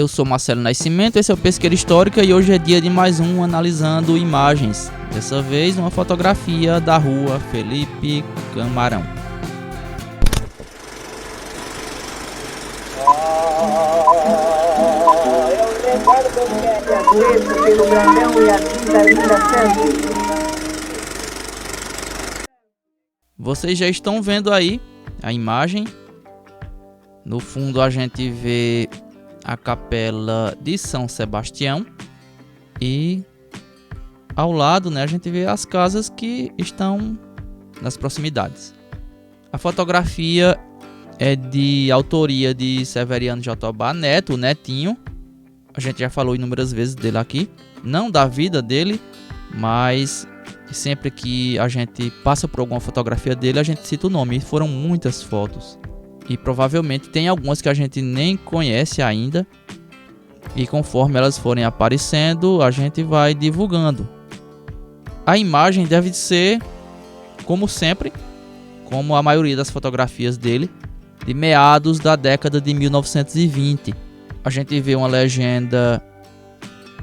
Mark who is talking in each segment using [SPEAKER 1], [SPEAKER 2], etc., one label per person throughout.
[SPEAKER 1] Eu sou Marcelo Nascimento, esse é o Pesqueira Histórica e hoje é dia de mais um Analisando Imagens. Dessa vez uma fotografia da rua Felipe Camarão. Vocês já estão vendo aí a imagem. No fundo a gente vê a capela de São Sebastião e ao lado, a gente vê as casas que estão nas proximidades. A fotografia é de autoria de Severiano Jatobá Neto, o Netinho. A gente já falou inúmeras vezes dele aqui, não da vida dele, mas sempre que a gente passa por alguma fotografia dele, a gente cita o nome. E foram muitas fotos. E provavelmente tem algumas que a gente nem conhece ainda. E conforme elas forem aparecendo, a gente vai divulgando. A imagem deve ser, como sempre, como a maioria das fotografias dele, de meados da década de 1920. A gente vê uma legenda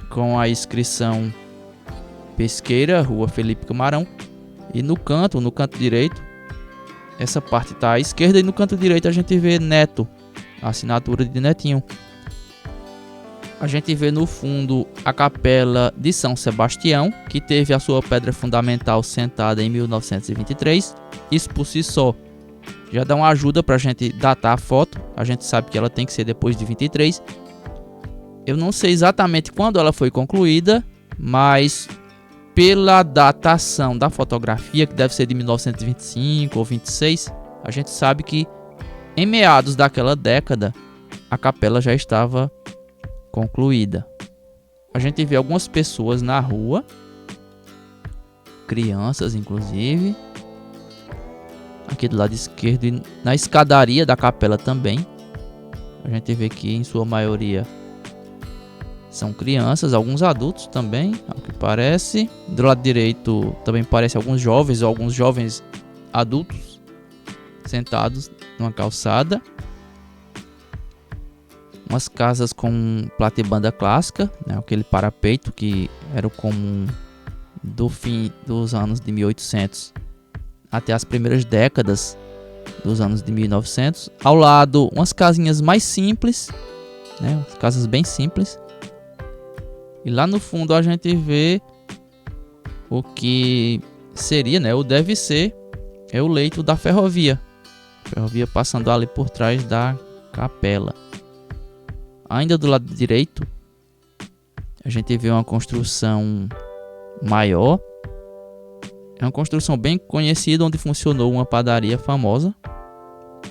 [SPEAKER 1] com a inscrição Pesqueira, Rua Felipe Camarão. E no canto direito, essa parte está à esquerda, e no canto direito a gente vê Neto, a assinatura de Netinho. A gente vê no fundo a capela de São Sebastião, que teve a sua pedra fundamental sentada em 1923. Isso por si só já dá uma ajuda para a gente datar a foto. A gente sabe que ela tem que ser depois de 23. Eu não sei exatamente quando ela foi concluída, mas pela datação da fotografia, que deve ser de 1925 ou 26, a gente sabe que em meados daquela década a capela já estava concluída. A gente vê algumas pessoas na rua, crianças inclusive, aqui do lado esquerdo, e na escadaria da capela também. A gente vê que em sua maioria são crianças, alguns adultos também, ao que parece. Do lado direito também parece alguns jovens ou alguns jovens adultos sentados numa calçada. Umas casas com platibanda clássica, aquele parapeito que era o comum do fim dos anos de 1800 até as primeiras décadas dos anos de 1900. Ao lado, umas casinhas mais simples, umas casas bem simples. E lá no fundo a gente vê o que seria, ou deve ser, é o leito da ferrovia. A ferrovia passando ali por trás da capela. Ainda do lado direito, a gente vê uma construção maior. É uma construção bem conhecida, onde funcionou uma padaria famosa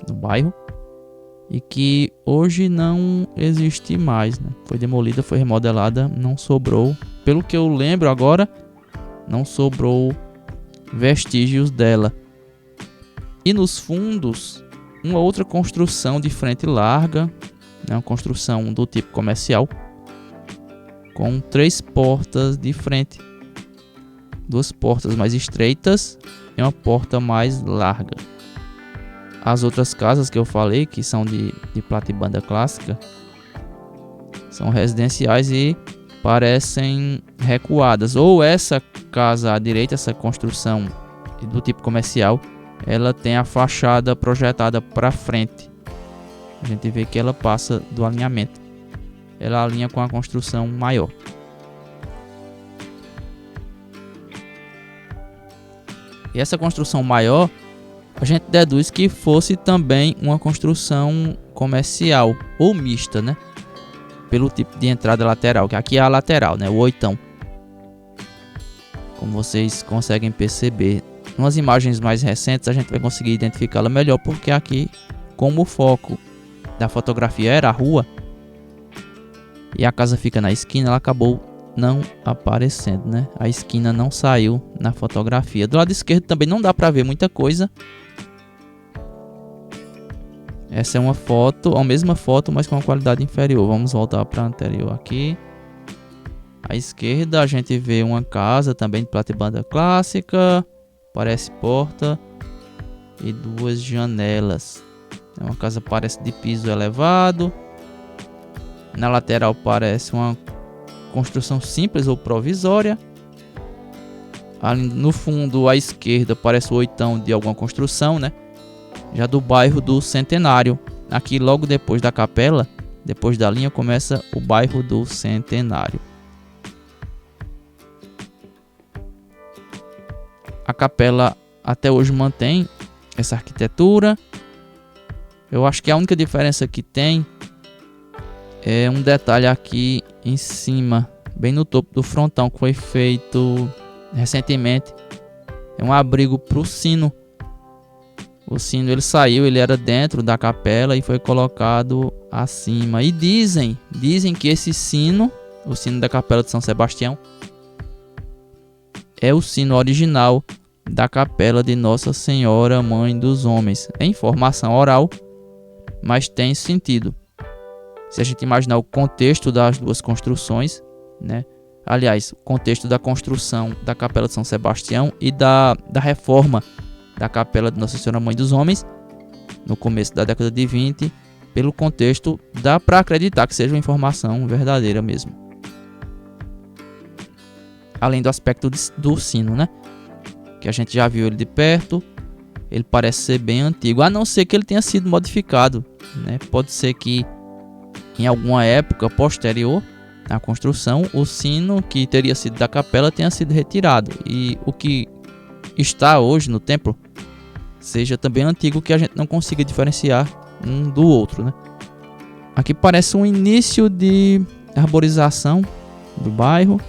[SPEAKER 1] no bairro. E que hoje não existe mais, Foi demolida, foi remodelada, não sobrou. Pelo que eu lembro agora, não sobrou vestígios dela. E nos fundos, uma outra construção de frente larga, uma construção do tipo comercial, com 3 portas de frente. 2 portas mais estreitas e uma porta mais larga. As outras casas que eu falei, que são de platibanda clássica, são residenciais e parecem recuadas. Ou essa casa à direita, essa construção do tipo comercial, ela tem a fachada projetada para frente. A gente vê que ela passa do alinhamento. Ela alinha com a construção maior. E essa construção maior, a gente deduz que fosse também uma construção comercial ou mista, Pelo tipo de entrada lateral, que aqui é a lateral, o oitão. Como vocês conseguem perceber, nas imagens mais recentes a gente vai conseguir identificá-la melhor, porque aqui, como o foco da fotografia era a rua e a casa fica na esquina, ela acabou não aparecendo, A esquina não saiu na fotografia. Do lado esquerdo também não dá para ver muita coisa. Essa é uma foto, a mesma foto, mas com uma qualidade inferior. Vamos voltar para a anterior aqui. À esquerda a gente vê uma casa também de platibanda clássica, parece porta e 2 janelas. É uma casa, parece de piso elevado. Na lateral parece uma construção simples ou provisória. Ali no fundo à esquerda parece o oitão de alguma construção, né? Já do bairro do Centenário. Aqui logo depois da capela, depois da linha, começa o bairro do Centenário. A capela até hoje mantém essa arquitetura. Eu acho que a única diferença que tem é um detalhe aqui em cima, bem no topo do frontão, que foi feito recentemente. É um abrigo para o sino. O sino ele saiu, ele era dentro da capela e foi colocado acima. E dizem que esse sino, o sino da capela de São Sebastião, é o sino original da capela de Nossa Senhora Mãe dos Homens. É informação oral, mas tem sentido. Se a gente imaginar o contexto das duas construções, né? Aliás, o contexto da construção da capela de São Sebastião e da reforma da capela de Nossa Senhora Mãe dos Homens, no começo da década de 20, pelo contexto, dá para acreditar que seja uma informação verdadeira mesmo. Além do aspecto do sino, né? Que a gente já viu ele de perto, ele parece ser bem antigo, a não ser que ele tenha sido modificado, né? Pode ser que em alguma época posterior à construção, o sino que teria sido da capela tenha sido retirado e o que está hoje no templo seja também antigo, que a gente não consiga diferenciar um do outro, né? Aqui parece um início de arborização do bairro.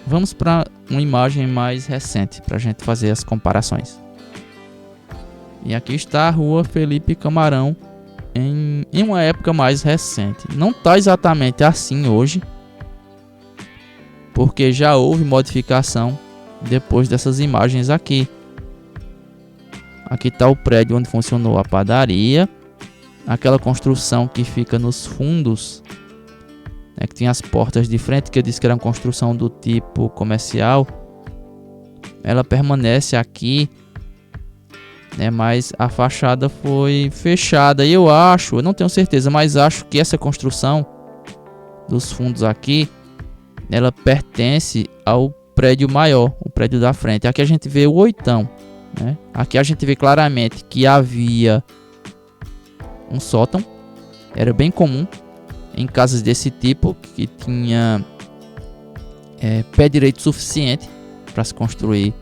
[SPEAKER 1] Vamos para uma imagem mais recente para a gente fazer as comparações. E aqui está a rua Felipe Camarão em uma época mais recente. Não está exatamente assim hoje, porque já houve modificação depois dessas imagens aqui. Aqui está o prédio onde funcionou a padaria. Aquela construção que fica nos fundos, né, que tinha as portas de frente, que eu disse que era uma construção do tipo comercial. Ela permanece aqui, né, mas a fachada foi fechada. E eu não tenho certeza, mas acho que essa construção dos fundos aqui, ela pertence ao prédio maior, o prédio da frente. Aqui a gente vê o oitão, né? Aqui a gente vê claramente que havia um sótão. Era bem comum em casas desse tipo, que tinha pé direito suficiente para se construir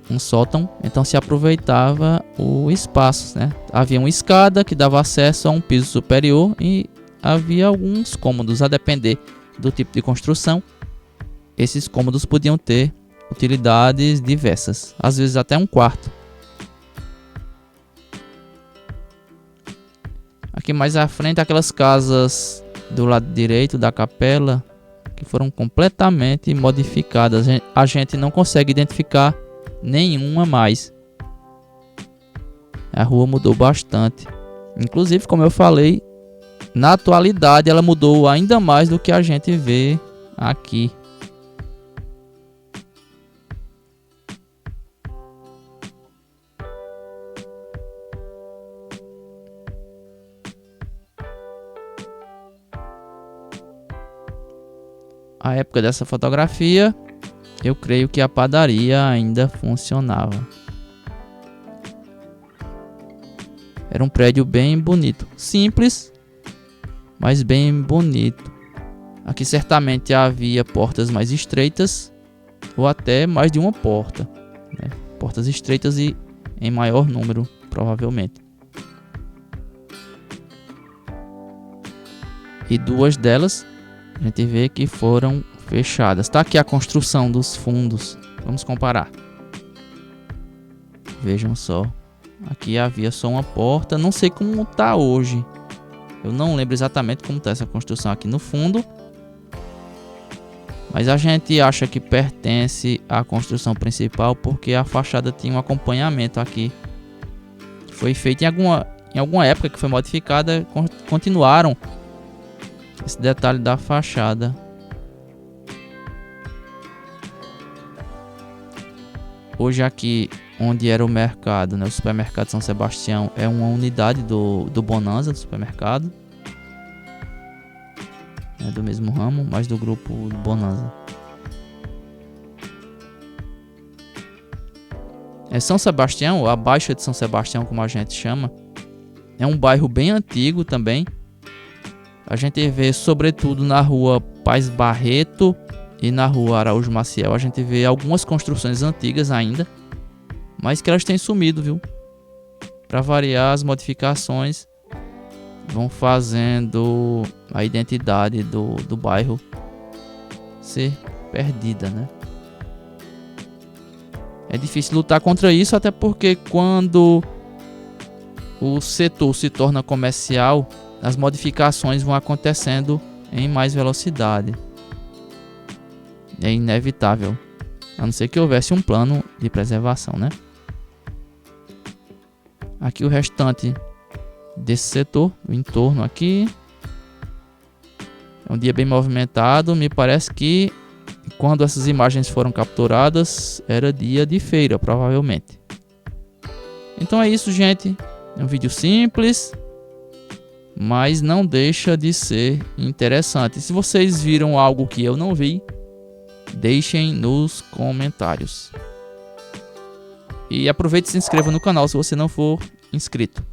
[SPEAKER 1] um sótão, então se aproveitava o espaço, né? Havia uma escada que dava acesso a um piso superior e havia alguns cômodos, a depender do tipo de construção. Esses cômodos podiam ter utilidades diversas, às vezes até um quarto. Aqui mais à frente, aquelas casas do lado direito da capela que foram completamente modificadas. A gente não consegue identificar nenhuma mais. A rua mudou bastante. Inclusive, como eu falei, na atualidade ela mudou ainda mais do que a gente vê aqui. A época dessa fotografia, eu creio que a padaria ainda funcionava. Era um prédio bem bonito, simples, mas bem bonito. Aqui certamente havia portas mais estreitas, ou até mais de uma porta, né? Portas estreitas e em maior número, provavelmente. E duas delas a gente vê que foram fechadas. Está aqui a construção dos fundos. Vamos comparar. Vejam só. Aqui havia só uma porta. Não sei como está hoje. Eu não lembro exatamente como está essa construção aqui no fundo. Mas a gente acha que pertence à construção principal, porque a fachada tinha um acompanhamento aqui. Foi feito em alguma época que foi modificada. Continuaram esse detalhe da fachada. Hoje aqui onde era o mercado, né? O supermercado São Sebastião é uma unidade do Bonanza, do supermercado. É do mesmo ramo, mas do grupo Bonanza. São Sebastião, a Baixa de São Sebastião, como a gente chama, é um bairro bem antigo também. A gente vê, sobretudo na rua Paz Barreto e na rua Araújo Maciel, a gente vê algumas construções antigas ainda, mas que elas têm sumido, viu? Para variar, as modificações vão fazendo a identidade do bairro ser perdida, né? É difícil lutar contra isso, até porque quando o setor se torna comercial, as modificações vão acontecendo em mais velocidade. É inevitável, a não ser que houvesse um plano de preservação, né? Aqui o restante desse setor, o entorno aqui. É um dia bem movimentado. Me parece que quando essas imagens foram capturadas era dia de feira, provavelmente. Então é isso, gente. É um vídeo simples, mas não deixa de ser interessante. Se vocês viram algo que eu não vi, deixem nos comentários. E aproveite e se inscreva no canal se você não for inscrito.